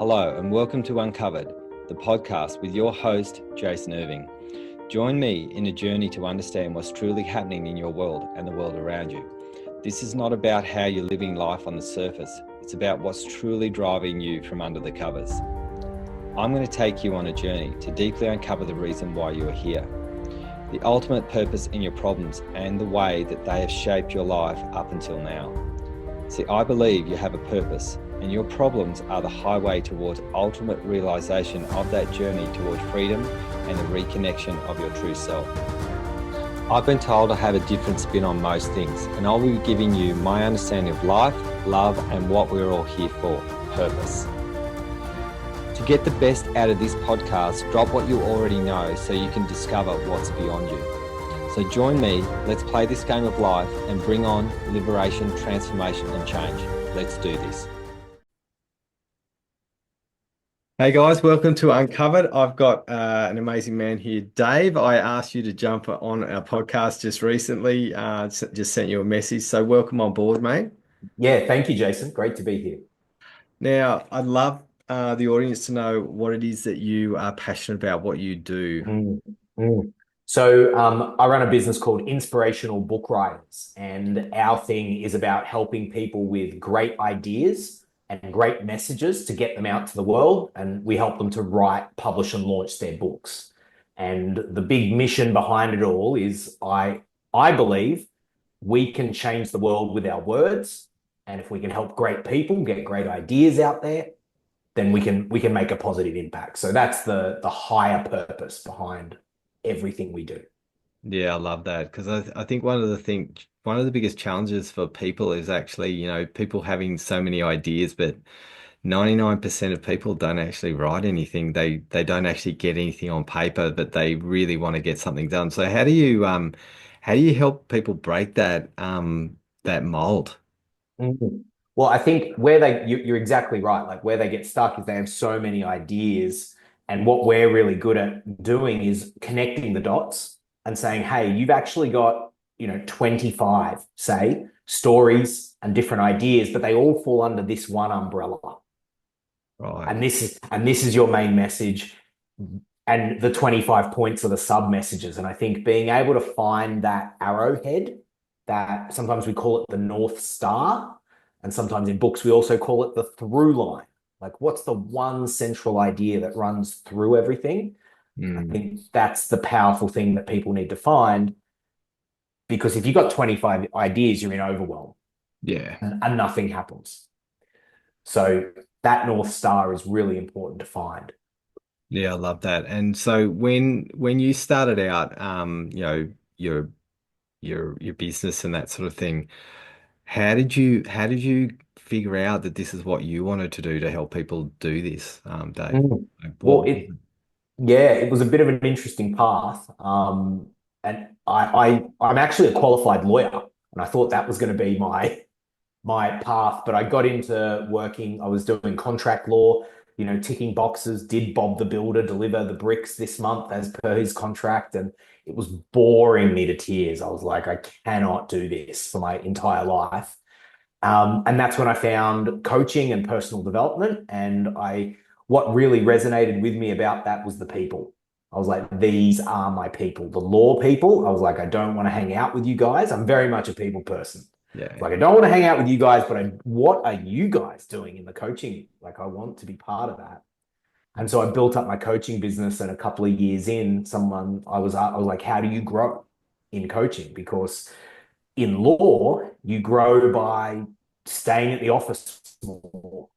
Hello and welcome to Uncovered, the podcast with your host, Jason Irving. Join me in a journey to understand what's truly happening in your world and the world around you. This is not about how you're living life on the surface. It's about what's truly driving you from under the covers. I'm going to take you on a journey to deeply uncover the reason why you are here, the ultimate purpose in your problems and the way that they have shaped your life up until now. See, I believe you have a purpose, and your problems are the highway towards ultimate realization of that journey towards freedom and the reconnection of your true self. I've been told I have a different spin on most things, and I'll be giving you my understanding of life, love, and what we're all here for, purpose. To get the best out of this podcast, drop what you already know so you can discover what's beyond you. So join me, let's play this game of life and bring on liberation, transformation, and change. Let's do this. Hey guys, welcome to Uncovered. I've got an amazing man here, Dave. I asked you to jump on our podcast just recently, just sent you a message. So welcome on board, mate. Yeah, thank you, Jason. Great to be here. Now, I'd love the audience to know what it is that you are passionate about, what you do. I run a business called Inspirational Book Writers, and our thing is about helping people with great ideas and great messages to get them out to the world. And we help them to write, publish, and launch their books. And the big mission behind it all is I believe we can change the world with our words. And if we can help great people get great ideas out there, then we can make a positive impact. So that's the higher purpose behind everything we do. Yeah, I love that because I think one of the biggest challenges for people is actually, people having so many ideas, but 99% of people don't actually write anything. They don't actually get anything on paper, but they really want to get something done. So how do you help people break that mold? Mhm. Well, I think you're exactly right. Like where they get stuck is they have so many ideas. And what we're really good at doing is connecting the dots and saying, hey, you've actually got, 25, say, stories and different ideas, but they all fall under this one umbrella. Right. And this is your main message. And the 25 points are the sub messages. And I think being able to find that arrowhead, that sometimes we call it the North Star, and sometimes in books we also call it the through line. Like, what's the one central idea that runs through everything? I think that's the powerful thing that people need to find, because if you've got 25 ideas, you're in overwhelm. Yeah. And nothing happens. So that North Star is really important to find. Yeah, I love that. And so when you started out, your business and that sort of thing, how did you figure out that this is what you wanted to do to help people do this, Dave? Mm. Like, Well, it was a bit of an interesting path. And I'm actually a qualified lawyer, and I thought that was going to be my path. But I got into working. I was doing contract law, ticking boxes. Did Bob the Builder deliver the bricks this month as per his contract? And it was boring me to tears. I was like, I cannot do this for my entire life. And that's when I found coaching and personal development. And what really resonated with me about that was the people. I was like, these are my people, the law people. I was like, I don't want to hang out with you guys. I'm very much a people person. Yeah. Like, I don't want to hang out with you guys, but what are you guys doing in the coaching? Like, I want to be part of that. And so I built up my coaching business, and a couple of years in, I was like, how do you grow in coaching? Because in law, you grow by staying at the office more,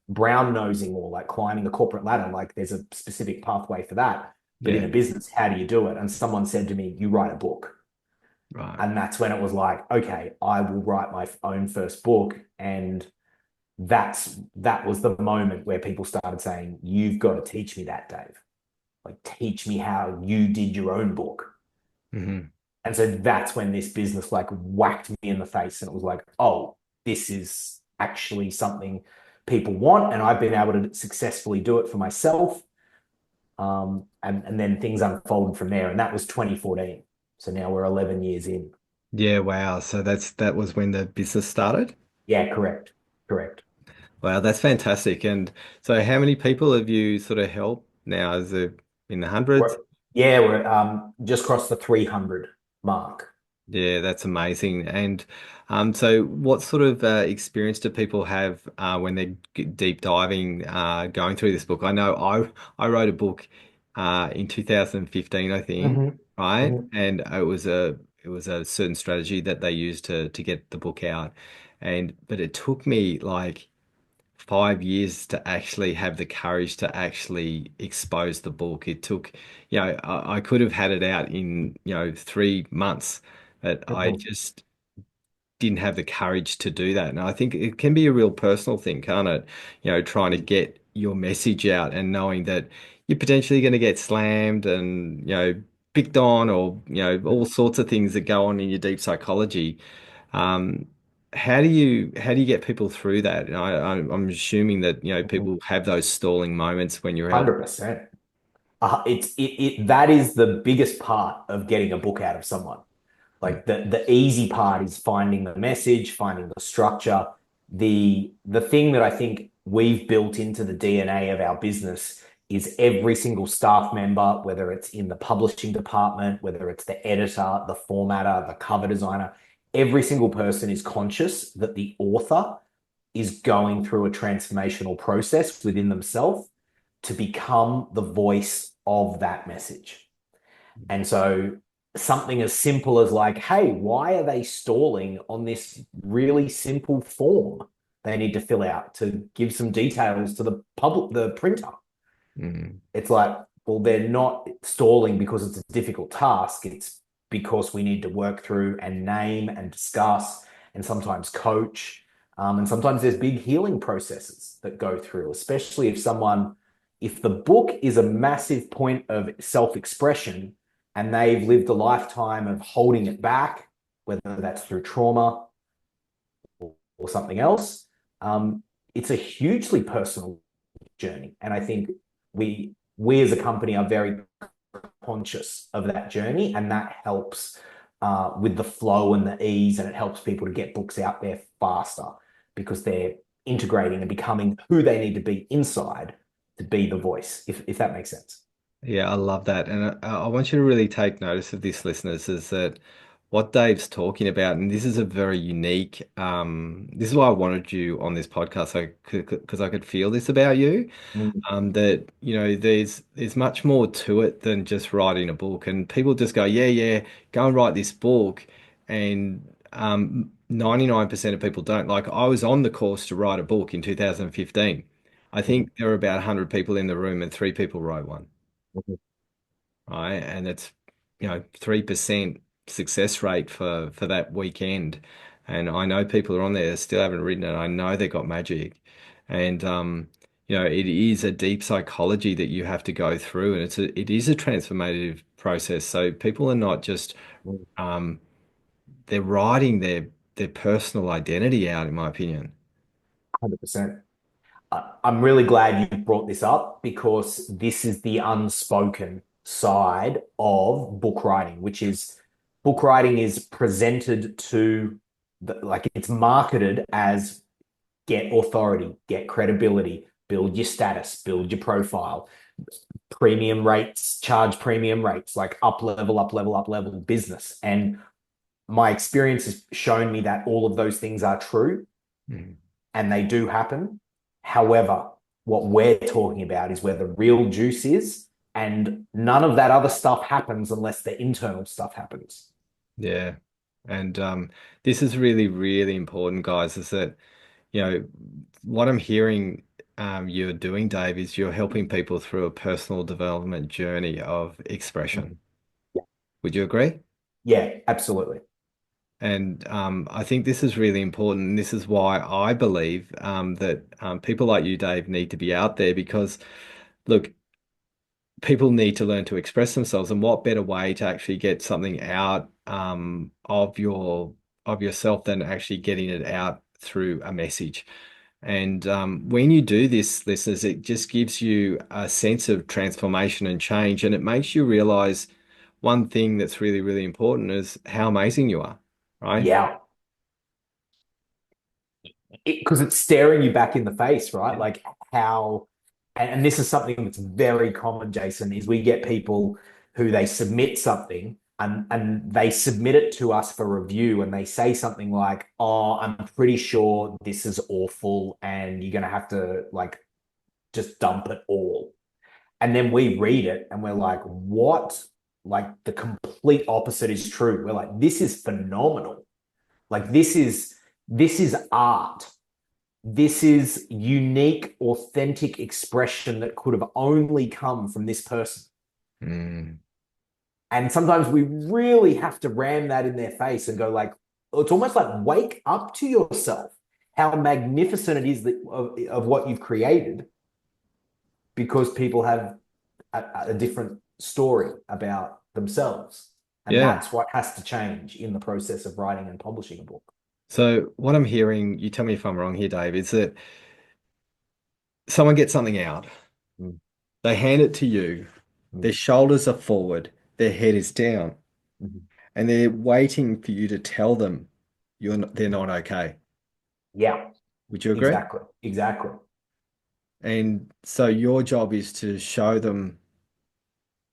brown nosing more, like climbing the corporate ladder. Like, there's a specific pathway for that. But in Yeah. a business, how do you do it? And someone said to me, you write a book. Right. And that's when it was like, okay, I will write my own first book. And that was the moment where people started saying, you've got to teach me that, Dave. Like, teach me how you did your own book. Mm-hmm. And so that's when this business like whacked me in the face, and it was like, oh, this is actually something people want. And I've been able to successfully do it for myself. And then things unfolded from there. And that was 2014. So now we're 11 years in. Yeah, wow. So that was when the business started? Yeah, correct. Correct. Wow, that's fantastic. And so how many people have you sort of helped now? Is it in the hundreds? We're just crossed the 300 mark. Yeah, that's amazing. And so what sort of experience do people have when they're deep diving, going through this book? I know I wrote a book in 2015, I think, Hmm. right? Hmm. And it was a certain strategy that they used to get the book out. And but it took me like 5 years to actually have the courage to actually expose the book. It took, I could have had it out in, 3 months, but I Hmm. just didn't have the courage to do that. And I think it can be a real personal thing, can't it? Trying to get your message out and knowing that you're potentially going to get slammed and, picked on or, all sorts of things that go on in your deep psychology. Um, how do you get people through that? And I'm assuming that people have those stalling moments when you're helping. 100%. That is the biggest part of getting a book out of someone. Mm, Like the easy part is finding the message, finding the structure. The thing that I think we've built into the DNA of our business is every single staff member, whether it's in the publishing department, whether it's the editor, the formatter, the cover designer, every single person is conscious that the author is going through a transformational process within themselves to become the voice of that message. And so something as simple as like, hey, why are they stalling on this really simple form they need to fill out to give some details to the printer? mm, It's like, well, they're not stalling because it's a difficult task. It's because we need to work through and name and discuss and sometimes coach. And sometimes there's big healing processes that go through, especially if the book is a massive point of self-expression and they've lived a lifetime of holding it back, whether that's through trauma or something else, it's a hugely personal journey. And I think we as a company are very conscious of that journey, and that helps with the flow and the ease, and it helps people to get books out there faster because they're integrating and becoming who they need to be inside to be the voice, if that makes sense. yeah, I love that. And I want you to really take notice of this, listeners, is that what Dave's talking about, and this is a very unique, this is why I wanted you on this podcast, so because I could feel this about you. Mm. That there's much more to it than just writing a book, and people just go, yeah, go and write this book, and 99% of people don't. Like, I was on the course to write a book in 2015. I Mhm. think there were about 100 people in the room and three people wrote one, Mhm. right? And it's 3% success rate for that weekend. And I know people are on there that still haven't written it. I know they got magic. And it is a deep psychology that you have to go through, and it is a transformative process. So people are not just Mhm. um they're writing their personal identity out, in my opinion. 100%. I'm really glad you brought this up because this is the unspoken side of book writing, which is book writing is presented to like it's marketed as get authority, get credibility, build your status, build your profile, premium rates, charge premium rates, like up level, up level, up level business. And my experience has shown me that all of those things are true Mm. and they do happen. However, what we're talking about is where the real juice is, and none of that other stuff happens unless the internal stuff happens. Yeah. And this is really, really important, guys, is that what I'm hearing you're doing, Dave, is you're helping people through a personal development journey of expression. Yeah, Would you agree? yeah, absolutely. And I think this is really important. And this is why I believe that people like you, Dave, need to be out there because, look, people need to learn to express themselves. And what better way to actually get something out of yourself than actually getting it out through a message? And when you do this, listeners, it just gives you a sense of transformation and change. And it makes you realize one thing that's really, really important is how amazing you are, right? Yeah. because it's staring you back in the face, right? Like how, and this is something that's very common, Jason, is we get people who they submit something and they submit it to us for review and they say something like, oh, I'm pretty sure this is awful and you're going to have to like just dump it all. And then we read it and we're like, what? Like the complete opposite is true. We're like, this is phenomenal. Like this is art. This is unique, authentic expression that could have only come from this person. Mm. And sometimes we really have to ram that in their face and go like, it's almost like wake up to yourself, how magnificent it is that, of what you've created, because people have a different story about themselves. And Yeah. that's what has to change in the process of writing and publishing a book. So what I'm hearing, you tell me if I'm wrong here, Dave, is that someone gets something out, Mm. they hand it to you, their Mm. shoulders are forward, their head is down, Mhm. and they're waiting for you to tell them they're not okay. Yeah, Would you agree? exactly. Exactly. And so your job is to show them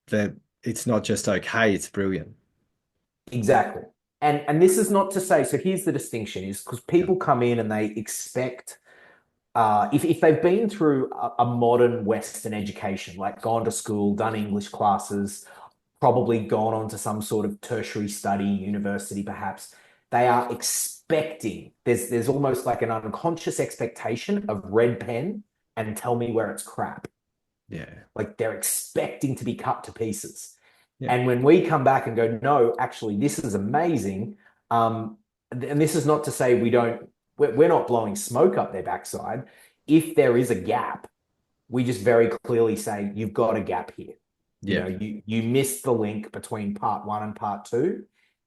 that it's not just okay, it's brilliant. Exactly. And this is not to say, so here's the distinction is because Yeah. people come in and they expect if they've been through a modern Western education, like gone to school, done English classes, probably gone on to some sort of tertiary study, university perhaps, they are expecting, there's almost like an unconscious expectation of red pen and tell me where it's crap. Yeah. Like they're expecting to be cut to pieces. Yeah. And when we come back and go, no, actually, this is amazing. And this is not to say we're not blowing smoke up their backside. If there is a gap, we just very clearly say, you've got a gap here. You Yeah. know, you missed the link between part one and part two.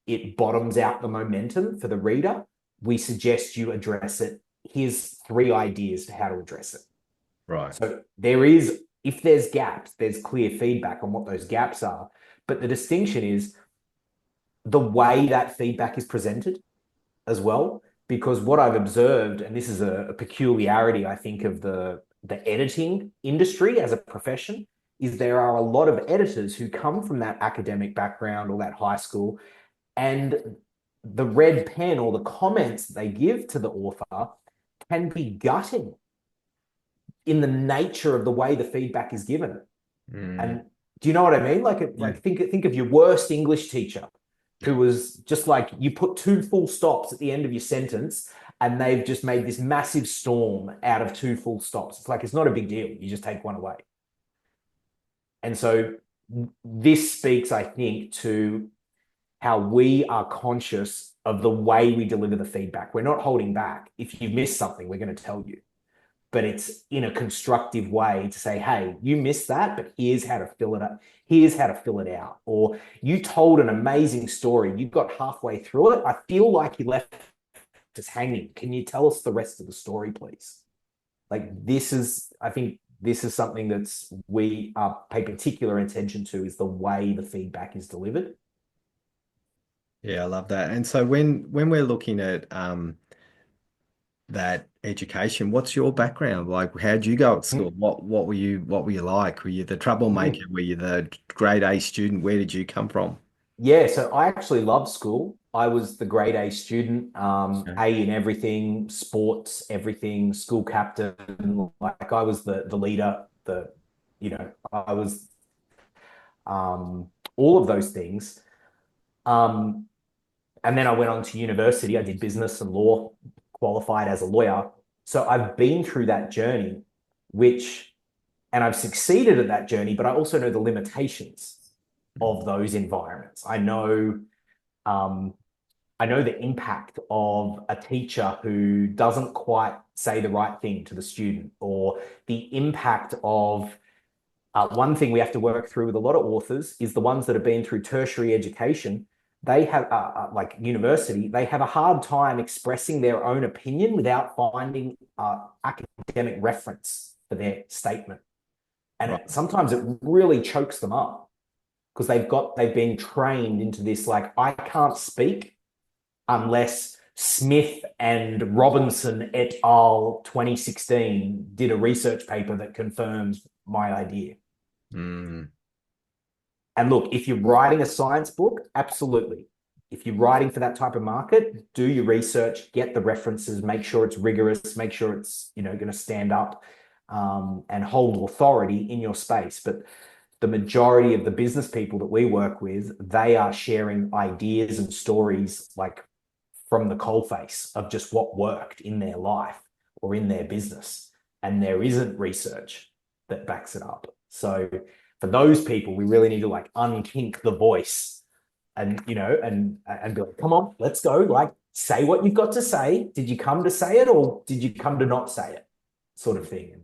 It bottoms out the momentum for the reader. We suggest you address it. Here's 3 ideas to how to address it. Right. So there is, if there's gaps, there's clear feedback on what those gaps are. But the distinction is the way that feedback is presented as well. Because what I've observed, and this is a peculiarity, I think, of the editing industry as a profession, is there are a lot of editors who come from that academic background or that high school, and the red pen or the comments they give to the author can be gutting in the nature of the way the feedback is given. Mm. And do you know what I mean? Yeah. Think of your worst English teacher who was just like, you put 2 full stops at the end of your sentence and they've just made this massive storm out of 2 full stops. It's like, it's not a big deal. You just take one away. And so this speaks, I think, to how we are conscious of the way we deliver the feedback. We're not holding back. If you miss something, we're going to tell you, but it's in a constructive way to say, hey, you missed that, but here's how to fill it up. Here's how to fill it out. Or you told an amazing story. You got halfway through it. I feel like you left us hanging. Can you tell us the rest of the story, please? Like this is, I think this is something that's we pay particular attention to, is the way the feedback is delivered. Yeah, I love that. And so when we're looking at that education, what's your background? Like, how'd you go at school? Mm. What were you like? Were you the troublemaker? Mm. Were you the grade A student? Where did you come from? Yeah, so I actually love school. I was the grade A student, Okay. A in everything, sports, everything, school captain. Like I was the leader, I was all of those things. Um, and then I went on to university. I did business and law, qualified as a lawyer. So I've been through that journey, and I've succeeded at that journey, but I also know the limitations of those environments. Um, I know the impact of a teacher who doesn't quite say the right thing to the student, or the impact of one thing we have to work through with a lot of authors is the ones that have been through tertiary education. They have, like university, they have a hard time expressing their own opinion without finding academic reference for their statement. And Right. sometimes it really chokes them up because they've been trained into this, like, I can't speak unless Smith and Robinson et al. 2016 did a research paper that confirms my idea. Mm. And look, if you're writing a science book, absolutely. If you're writing for that type of market, do your research, get the references, make sure it's rigorous, make sure it's, going to stand up and hold authority in your space. But the majority of the business people that we work with, they are sharing ideas and stories like from the coalface of just what worked in their life or in their business. And there isn't research that backs it up. So for those people, we really need to like unkink the voice and, and be like, come on, let's go. Like, say what you've got to say. Did you come to say it or did you come to not say it? Sort of thing.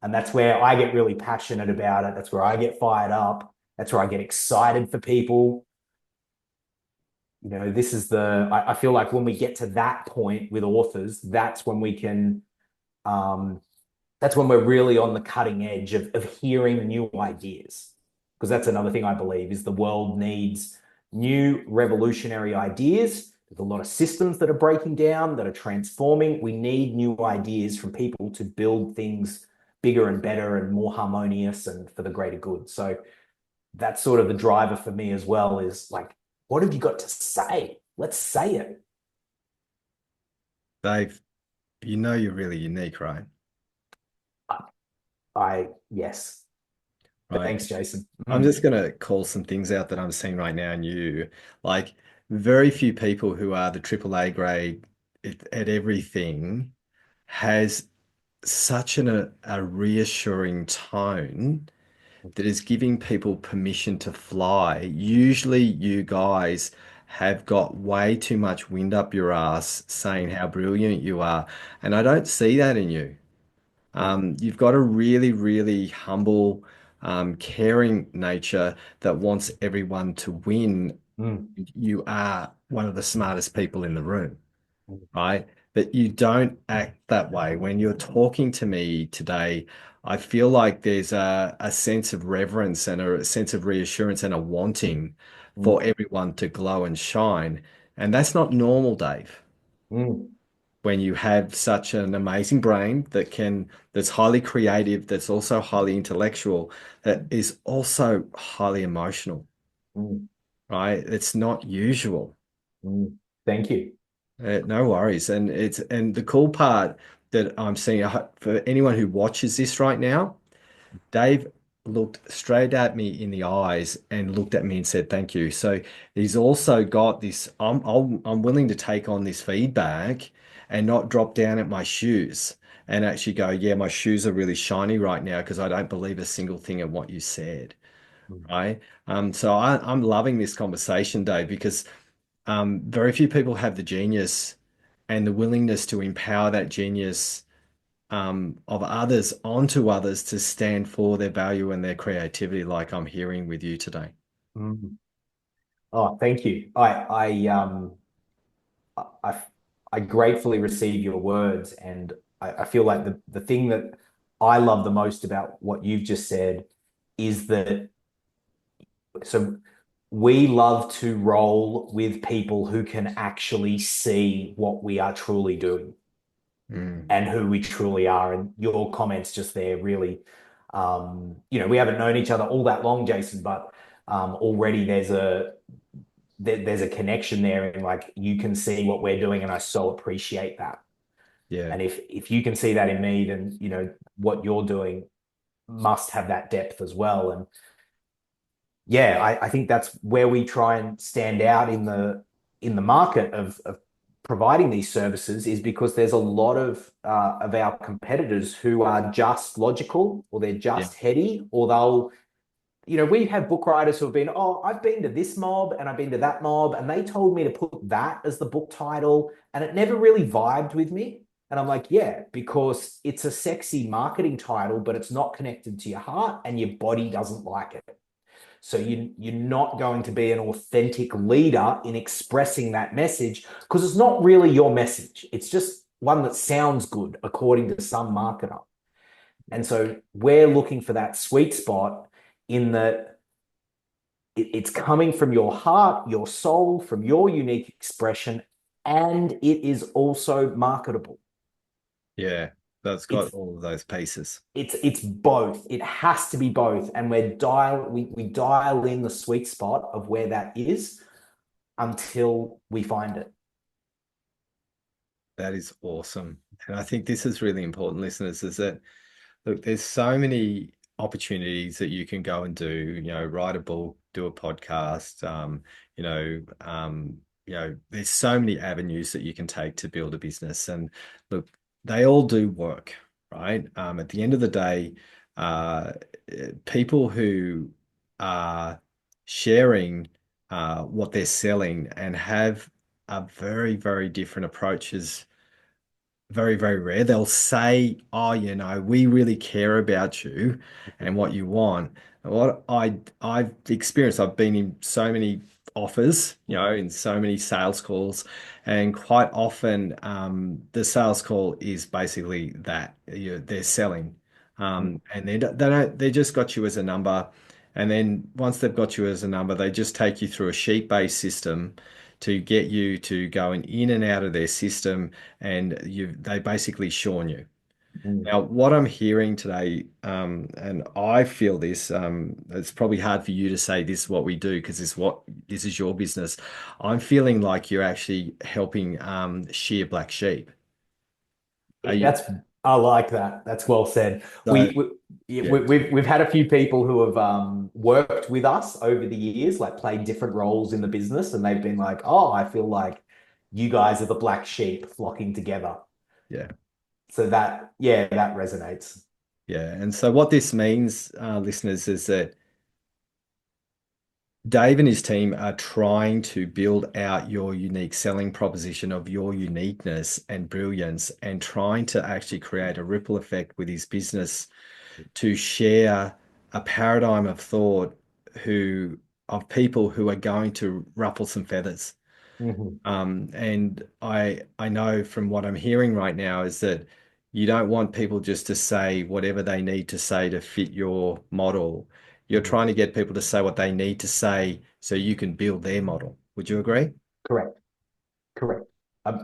And that's where I get really passionate about it. That's where I get fired up. That's where I get excited for people. This is I feel like when we get to that point with authors, that's when we can, that's when we're really on the cutting edge of hearing new ideas. Because that's another thing I believe is the world needs new revolutionary ideas. There's a lot of systems that are breaking down, that are transforming. We need new ideas from people to build things bigger and better and more harmonious and for the greater good. So that's sort of the driver for me as well, is like, what have you got to say? Let's say it. Dave, you're really unique, right? Yes. Right. Thanks, Jason. I'm just going to call some things out that I'm seeing right now in you. Like, very few people who are the AAA grade at everything has such a reassuring tone that is giving people permission to fly. Usually, you guys have got way too much wind up your ass saying how brilliant you are. And I don't see that in you. You've got a really, really humble, caring nature that wants everyone to win. Mm. You are one of the smartest people in the room, Mm. right? But you don't act that way. When you're talking to me today, I feel like there's a sense of reverence and a sense of reassurance and a wanting Mm. for everyone to glow and shine. And that's not normal, Dave. Mm. When you have such an amazing brain that's highly creative, that's also highly intellectual, that is also highly emotional, Mm. right? It's not usual. Mm. Thank you. No worries. And the cool part that I'm seeing for anyone who watches this right now, Dave looked straight at me in the eyes and looked at me and said, "Thank you." So he's also got this. I'm willing to take on this feedback and not drop down at my shoes and actually go, "Yeah, my shoes are really shiny right now because I don't believe a single thing of what you said." Mm. Right. So I'm loving this conversation, Dave, because very few people have the genius and the willingness to empower that genius of others onto others to stand for their value and their creativity, like I'm hearing with you today. Mm. Oh, thank you. I I gratefully receive your words, and I feel like the thing that I love the most about what you've just said is that so we love to roll with people who can actually see what we are truly doing Mm, and who we truly are. And your comments just there really, we haven't known each other all that long, Jason, but already there's a connection there, and like you can see what we're doing, and I so appreciate that. yeah. And if you can see that in me, then what you're doing must have that depth as well. And yeah, I think that's where we try and stand out in the market of providing these services, is because there's a lot of our competitors who are just logical, or they're Yeah. just heady, or they'll we have book writers who have been, oh, I've been to this mob and I've been to that mob, and they told me to put that as the book title, and it never really vibed with me. And I'm like, yeah, because it's a sexy marketing title, but it's not connected to your heart, and your body doesn't like it. So you're not going to be an authentic leader in expressing that message, because it's not really your message. It's just one that sounds good according to some marketer. And so we're looking for that sweet spot in that it's coming from your heart, your soul, from your unique expression, and it is also marketable. Yeah, that's got It's all of those pieces. it's both. It has to be both, and we dial in the sweet spot of where that is until we find it. That is awesome. And I think this is really important, listeners, is that look, there's so many opportunities that you can go and do, write a book, do a podcast, there's so many avenues that you can take to build a business. And look, they all do work, right? At the end of the day, uh, people who are sharing what they're selling and have a very, very different approaches very, very rare. They'll say, "Oh, we really care about you and what you want." What I've experienced, I've been in so many offers, in so many sales calls, and quite often, the sales call is basically that they're selling, and they just got you as a number, and then once they've got you as a number, they just take you through a sheet-based system to get you to go in and out of their system, and they basically shorn you. Mm. Now, what I'm hearing today, and I feel this, it's probably hard for you to say this is what we do because this is your business. I'm feeling like you're actually helping shear black sheep. Are you? That's I like that. That's well said. So, yeah, We've had a few people who have worked with us over the years, like played different roles in the business, and they've been like, "Oh, I feel like you guys are the black sheep flocking together." yeah, So that, yeah, that resonates. yeah. And so what this means, listeners, is that Dave and his team are trying to build out your unique selling proposition of your uniqueness and brilliance and trying to actually create a ripple effect with his business to share a paradigm of thought of people who are going to ruffle some feathers. Mhm. And I know from what I'm hearing right now is that you don't want people just to say whatever they need to say to fit your model. You're Mhm. trying to get people to say what they need to say so you can build their model. Would you agree? Correct. Correct.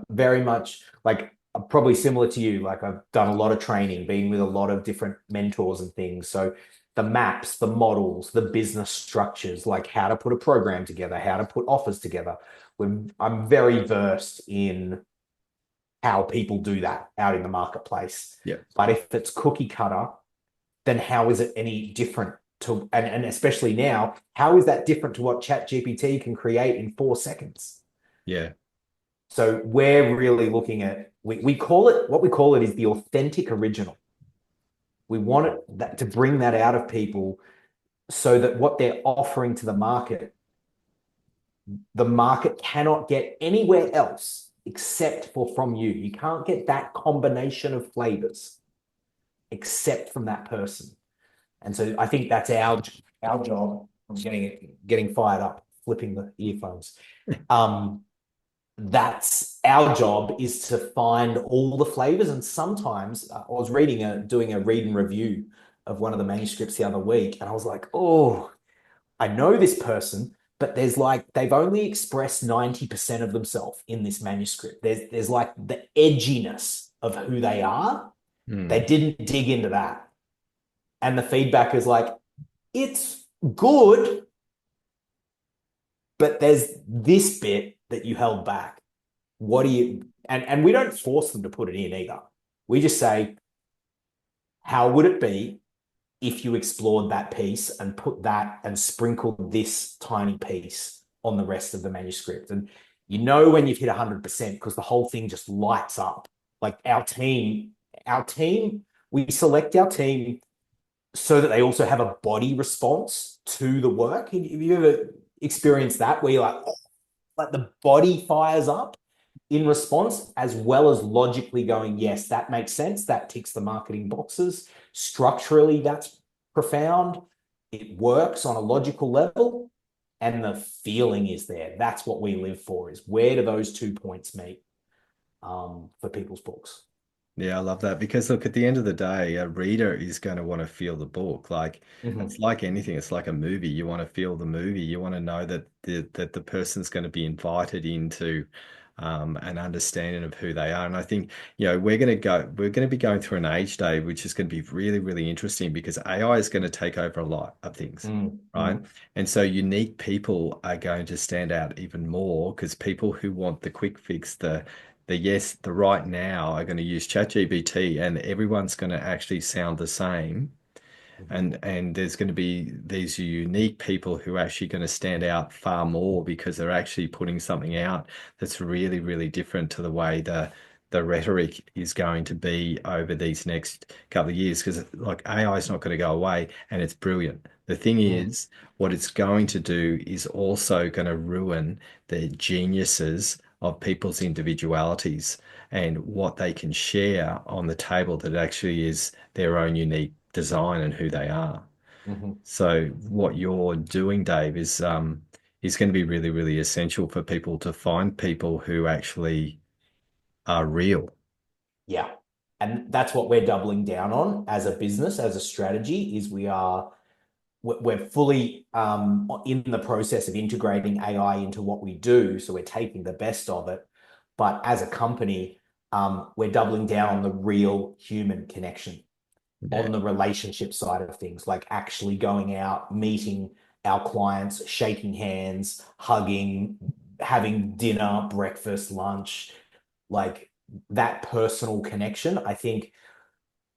Very much like probably similar to you. Like I've done a lot of training, been with a lot of different mentors and things. So the maps, the models, the business structures, like how to put a program together, how to put offers together. I'm very versed in how people do that out in the marketplace. Yeah. But if it's cookie cutter, then how is it any different to, and especially now, how is that different to what ChatGPT can create in 4 seconds? Yeah. So we're really looking at we call it what we call it is the authentic original. We want to bring that out of people so that what they're offering to the market cannot get anywhere else except for from you. You can't get that combination of flavors except from that person. And so I think that's our job. I'm getting fired up, flipping the earphones. That's our job is to find all the flavors. And sometimes I was doing a read and review of one of the manuscripts the other week, and I was like, oh, I know this person, but there's like they've only expressed 90% of themselves in this manuscript. There's like the edginess of who they are. They Hmm. didn't dig into that. And the feedback is like, it's good, but there's this bit that you held back. What do you and we don't force them to put it in either. We just say, how would it be if you explored that piece and put that and sprinkled this tiny piece on the rest of the manuscript? And you know when you've hit 100% because the whole thing just lights up. Like our team, we select our team so that they also have a body response to the work. Have you ever experienced that where you're like the body fires up in response, as well as logically going, yes, that makes sense. That ticks the marketing boxes. Structurally, that's profound. It works on a logical level. And the feeling is there. That's what we live for, is where do those 2 points meet for people's books? Yeah, I love that because look, at the end of the day, a reader is going to want to feel the book. Like it's Mm-hmm. like anything, it's like a movie. You want to feel the movie. You want to know that the person's going to be invited into an understanding of who they are. And I think, we're going to be going through an age, Dave, which is going to be really, really interesting because AI is going to take over a lot of things, Mm, right? mm, And so unique people are going to stand out even more because people who want the quick fix, the yes, the right now are going to use ChatGPT and everyone's going to actually sound the same, mhm, and there's going to be these unique people who are actually going to stand out far more because they're actually putting something out that's really, really different to the way the rhetoric is going to be over these next couple of years. Because like AI is not going to go away, and it's brilliant. The thing mm, is, what it's going to do is also going to ruin the geniuses of people's individualities and what they can share on the table that actually is their own unique design and who they are. mhm. So what you're doing, Dave, is going to be really, really essential for people to find people who actually are real. Yeah. And that's what we're doubling down on as a business, as a strategy, is we're fully in the process of integrating AI into what we do. So we're taking the best of it. But as a company, we're doubling down on the real human connection, Yeah, on the relationship side of things, like actually going out, meeting our clients, shaking hands, hugging, having dinner, breakfast, lunch, like that personal connection. I think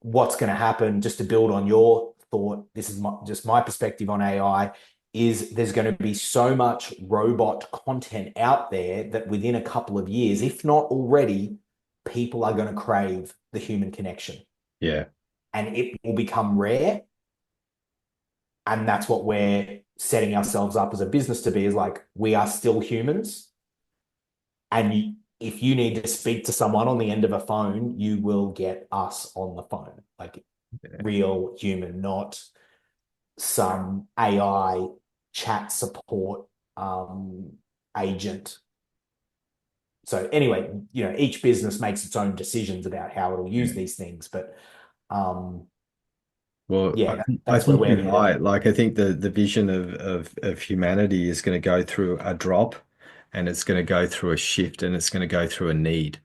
what's going to happen, just to build on your thought, this is just my perspective on AI, is there's going to be so much robot content out there that within a couple of years, if not already, people are going to crave the human connection yeah, and it will become rare. And that's what we're setting ourselves up as a business to be, is like, we are still humans. And if you need to speak to someone on the end of a phone, you will get us on the phone, like yeah. real human, not some AI chat support um, agent. So anyway, each business makes its own decisions about how it'll use Yeah. these things, but um, Well, yeah, I that's where think we're you're headed. right. Like, I think the vision of humanity is going to go through a drop, and it's going to go through a shift, and it's going to go through a need.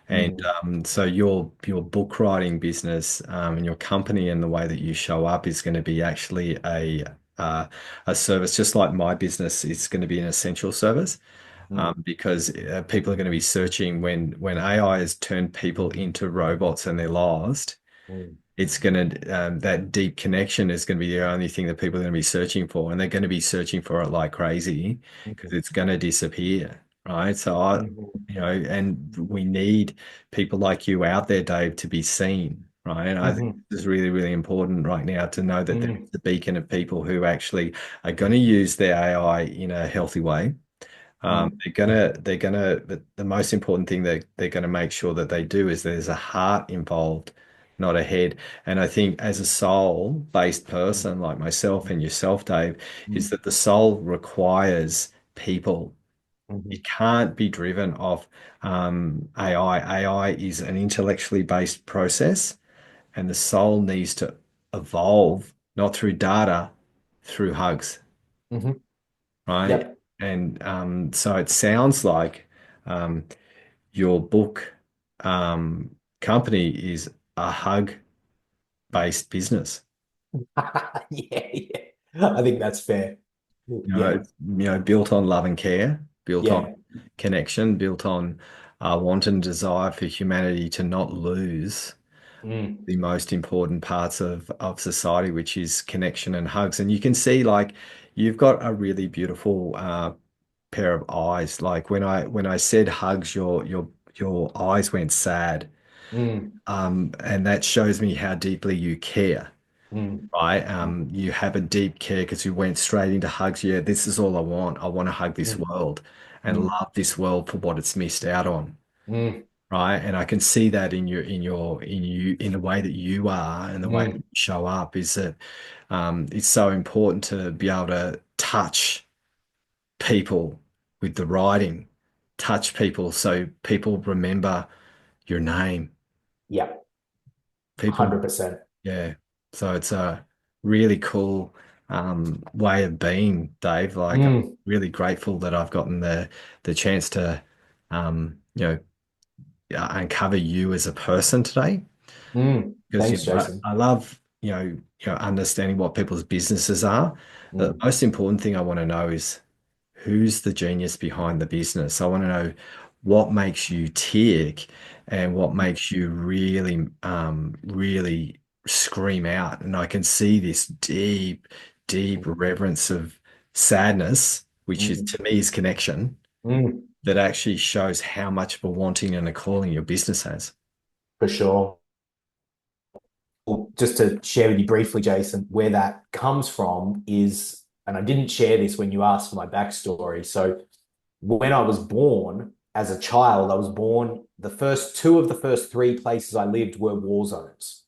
And Mm, so your book writing business and your company and the way that you show up is going to be actually a service, just like my business is going to be an essential service, mm, because people are going to be searching when AI has turned people into robots and they're lost. mm, It's going to that deep connection is going to be the only thing that people are going to be searching for, and they're going to be searching for it like crazy because mhm, it's going to disappear, right? So mhm, and we need people like you out there, Dave, to be seen, right? And I think mhm, it's really, really important right now to know that there's mm, a beacon of people who actually are going to use their AI in a healthy way. mm, The most important thing that they're gonna make sure that they do is there's a heart involved, not a head. And I think as a soul-based mm, person like myself and yourself, Dave, is mm, that the soul requires people. mhm. It can't be driven off AI. AI is an intellectually based process, and the soul needs to evolve, not through data, through hugs, Mhm. right? Yep. And so it sounds like um, your book company is a hug-based business. Yeah, yeah. I think that's fair. Yeah, Built on love and care, built on yeah. connection, built on want and desire for humanity to not lose Mm, the most important parts of society, which is connection and hugs. And you can see, like, you've got a really beautiful pair of eyes. Like when I said hugs, your eyes went sad. mm, And that shows me how deeply you care, mm, right? You have a deep care because you went straight into hugs. Yeah, this is all I want. I want to hug this mm, world and mm, love this world for what it's missed out on. mm, Right. And I can see that in the way that you are and the way that you mm. show up is that it's so important to be able to touch people with the writing, touch people so people remember your name. Yeah, People, 100%. yeah. So it's a really cool way of being, Dave. Like I'm Mm, really grateful that I've gotten the chance to you know, uncover you as a person today. Because Thanks, Jason. I love understanding what people's businesses are. The Mm, most important thing I want to know is who's the genius behind the business. I want to know what makes you tick and what makes you really, really scream out. And I can see this deep, deep mm, reverence of sadness, which is mm, to me is connection, mm, that actually shows how much of a wanting and a calling your business has. for sure. Well, just to share with you briefly, Jason, where that comes from is, and I didn't share this when you asked for my backstory. So when I was born as a child, I was born, the first two of the first three places I lived were war zones.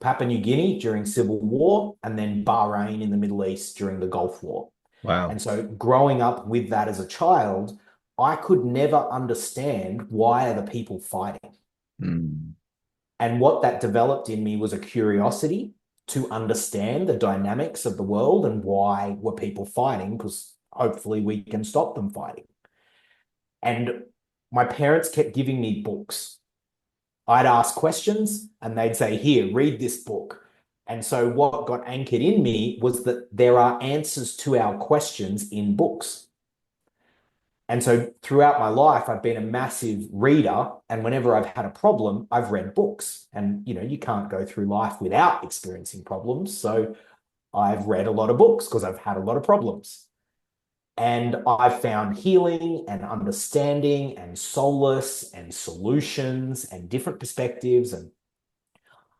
Papua New Guinea during Civil War, and then Bahrain in the Middle East during the Gulf War. Wow. And so growing up with that as a child, I could never understand why are the people fighting. Mm. And what that developed in me was a curiosity to understand the dynamics of the world and why were people fighting, because hopefully we can stop them fighting. And my parents kept giving me books. I'd ask questions and they'd say, here, read this book. And so what got anchored in me was that there are answers to our questions in books. And so throughout my life, I've been a massive reader. And whenever I've had a problem, I've read books. And, you can't go through life without experiencing problems. So I've read a lot of books because I've had a lot of problems. And I've found healing and understanding and solace and solutions and different perspectives and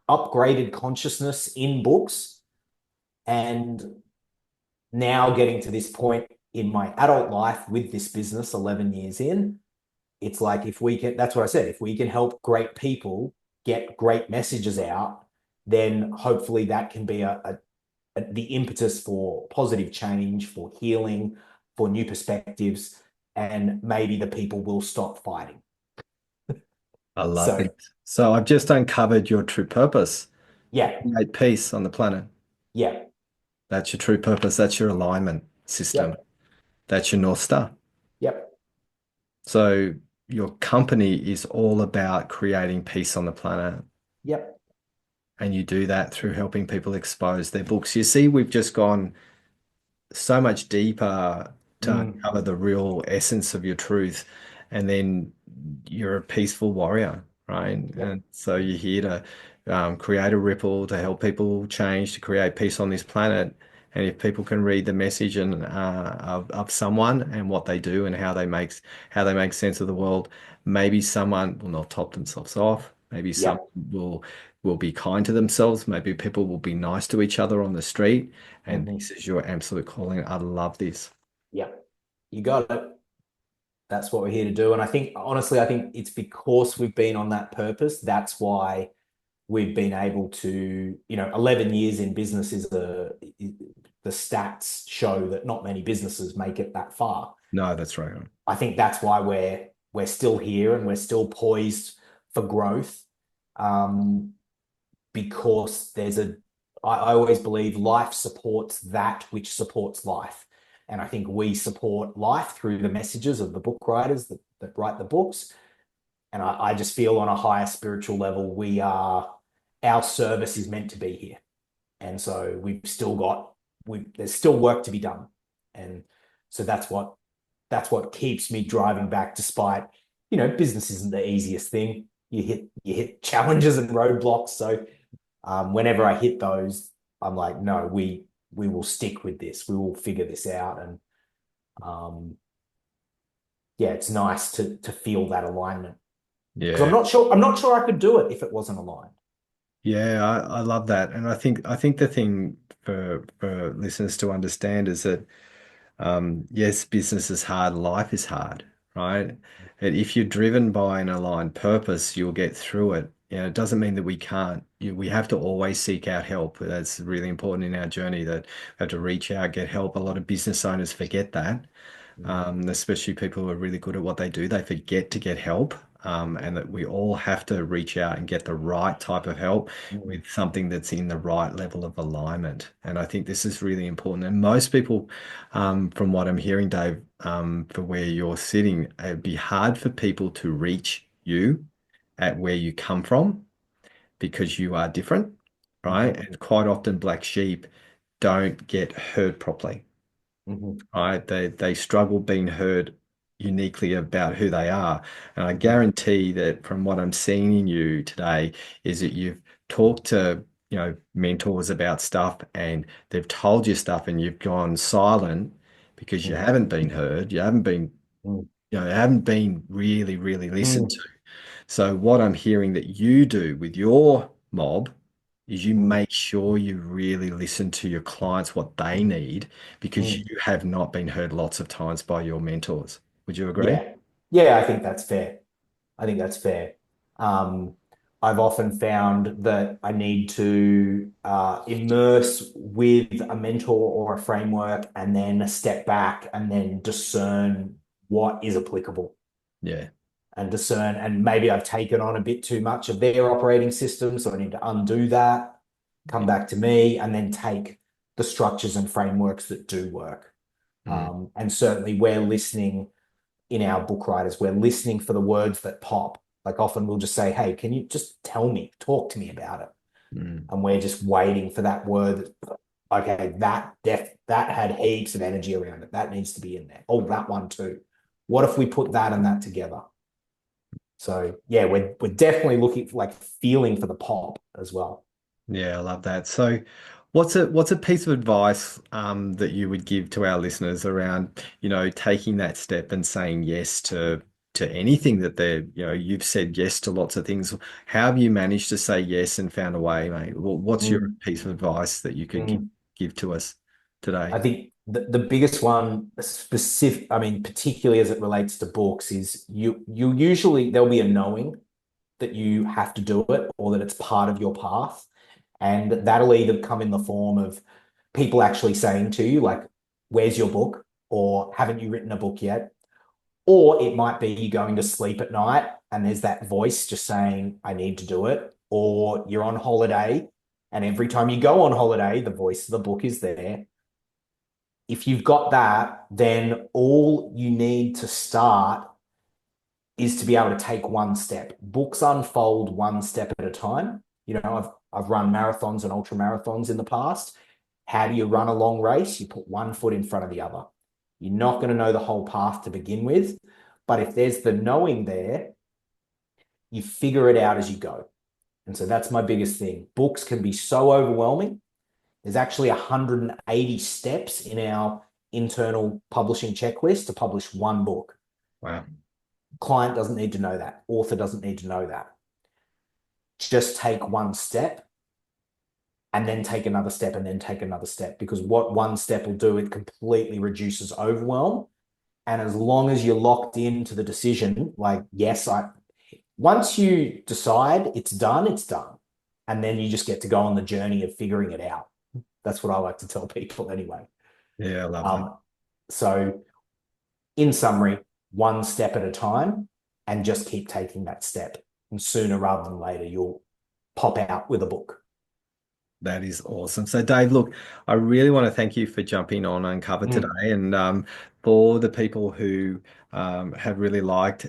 upgraded consciousness in books. And now getting to this point in my adult life with this business 11 years in, it's like if we can, that's what I said, if we can help great people get great messages out, then hopefully that can be the impetus for positive change, for healing, for new perspectives, and maybe the people will stop fighting. I love So, it. So I've just uncovered your true purpose. yeah, Create peace on the planet. yeah, That's your true purpose. That's your alignment system. yep, That's your North Star. yep, So your company is all about creating peace on the planet. yep, And you do that through helping people expose their books. You see, we've just gone so much deeper to mm, uncover the real essence of your truth. And then you're a peaceful warrior, right? yep, And so you're here to create a ripple, to help people change, to create peace on this planet. And if people can read the message and of someone and what they do and how they make sense of the world, maybe someone will not top themselves off. Maybe someone yep, will be kind to themselves. Maybe people will be nice to each other on the street. And mhm, this is your absolute calling. I love this. yep. You got it. That's what we're here to do. And I think, honestly, I think it's because we've been on that purpose. That's why we've been able to, 11 years in business the stats show that not many businesses make it that far. No, that's right. I think that's why we're still here and we're still poised for growth. Um, because I always believe life supports that which supports life. And I think we support life through the messages of the book writers that write the books. And I just feel on a higher spiritual level, our service is meant to be here. And so there's still work to be done. And so that's what keeps me driving back despite, business isn't the easiest thing. You hit challenges and roadblocks. So whenever I hit those, I'm like, no, we will stick with this. We will figure this out. And um, yeah, it's nice to feel that alignment because I'm Yeah. not sure. I'm not sure I could do it if it wasn't aligned. Yeah, I love that. And I think the thing for listeners to understand is that yes, business is hard, life is hard, right? And if you're driven by an aligned purpose, you'll get through it. It doesn't mean that we can't. We have to always seek out help. That's really important in our journey that we have to reach out, get help. A lot of business owners forget that, especially people who are really good at what they do. They forget to get help. and that we all have to reach out and get the right type of help Mm, with something that's in the right level of alignment. And I think this is really important. And most people, from what I'm hearing, Dave, for where you're sitting, it'd be hard for people to reach you at where you come from because you are different, right? mhm, And quite often, black sheep don't get heard properly, mhm, right? They struggle being heard uniquely about who they are. And I mhm, guarantee that from what I'm seeing in you today is that you've talked to, mentors about stuff and they've told you stuff and you've gone silent because you mm, haven't been heard, you haven't been, mm, you haven't been really, really listened to. mm, So what I'm hearing that you do with your mob is you mm, make sure you really listen to your clients, what they need, because mm. you have not been heard lots of times by your mentors. Would you agree? Yeah. Yeah, I think that's fair. I think that's fair. Um, I've often found that I need to immerse with a mentor or a framework and then step back and then discern what is applicable Yeah. and discern. And maybe I've taken on a bit too much of their operating system, so I need to undo that, come back to me, and then take the structures and frameworks that do work. Mm, And certainly, we're listening in our book writers, we're listening for the words that pop. Like often we'll just say, hey, can you just tell me, talk to me about it? mm. And we're just waiting for that word that, okay, that had heaps of energy around it. That needs to be in there. Oh, that one too. What if we put that and that together? So yeah, we're definitely looking for, like, feeling for the pop as well. Yeah, I love that. So, what's a piece of advice that you would give to our listeners around, taking that step and saying yes to anything that you've said yes to lots of things. How have you managed to say yes and found a way, mate? What's your Mm, piece of advice that you could mm. give to us today? I think the biggest one, specific, I mean, particularly as it relates to books, is you usually there'll be a knowing that you have to do it or that it's part of your path. And that'll either come in the form of people actually saying to you, like, where's your book? Or haven't you written a book yet? Or it might be you going to sleep at night and there's that voice just saying, I need to do it. Or you're on holiday and every time you go on holiday, the voice of the book is there. If you've got that, then all you need to start is to be able to take one step. Books unfold one step at a time. I've run marathons and ultra marathons in the past. How do you run a long race? You put one foot in front of the other. You're not going to know the whole path to begin with, but if there's the knowing there, you figure it out as you go. And so that's my biggest thing. Books can be so overwhelming. There's actually 180 steps in our internal publishing checklist to publish one book. Wow. Client doesn't need to know that. Author doesn't need to know that. Just take one step and then take another step and then take another step, because what one step will do, it completely reduces overwhelm. And as long as you're locked into the decision, like, yes, once you decide it's done, it's done. And then you just get to go on the journey of figuring it out. That's what I like to tell people anyway. Yeah, I love that. Um, so in summary, one step at a time and just keep taking that step. And sooner rather than later, you'll pop out with a book. That is awesome. So, Dave, look, I really want to thank you for jumping on Uncover today. Mm, And for the people who have really liked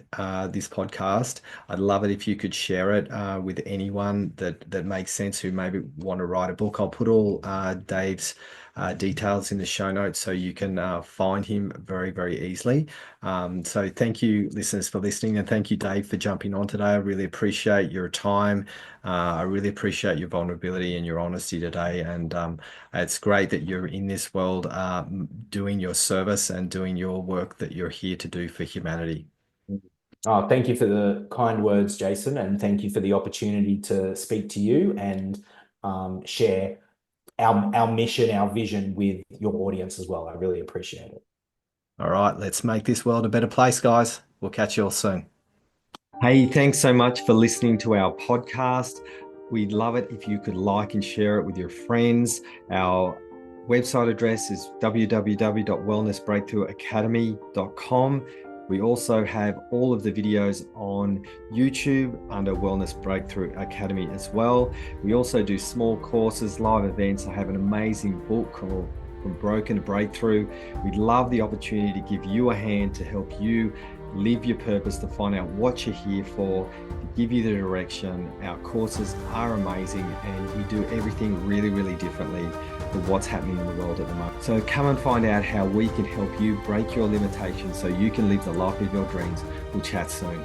this podcast, I'd love it if you could share it with anyone that makes sense who maybe want to write a book. I'll put all Dave's details in the show notes so you can find him very, very easily. So, thank you, listeners, for listening. And thank you, Dave, for jumping on today. I really appreciate your time. I really appreciate your vulnerability and your honesty today. And it's great that you're in this world doing your service and doing your work that you're here to do for humanity. mm. Oh, thank you for the kind words, Jason, and thank you for the opportunity to speak to you and share our mission, our vision with your audience as well. I really appreciate it. All right, let's make this world a better place, guys. We'll catch you all soon. Hey, thanks so much for listening to our podcast. We'd love it if you could like and share it with your friends. Our website address is www.wellnessbreakthroughacademy.com. We also have all of the videos on YouTube under Wellness Breakthrough Academy as well. We also do small courses, live events. I have an amazing book called From Broken to Breakthrough. We'd love the opportunity to give you a hand to help you live your purpose, to find out what you're here for, to give you the direction. Our courses are amazing and we do everything really, really differently than what's happening in the world at the moment. So come and find out how we can help you break your limitations so you can live the life of your dreams. We'll chat soon.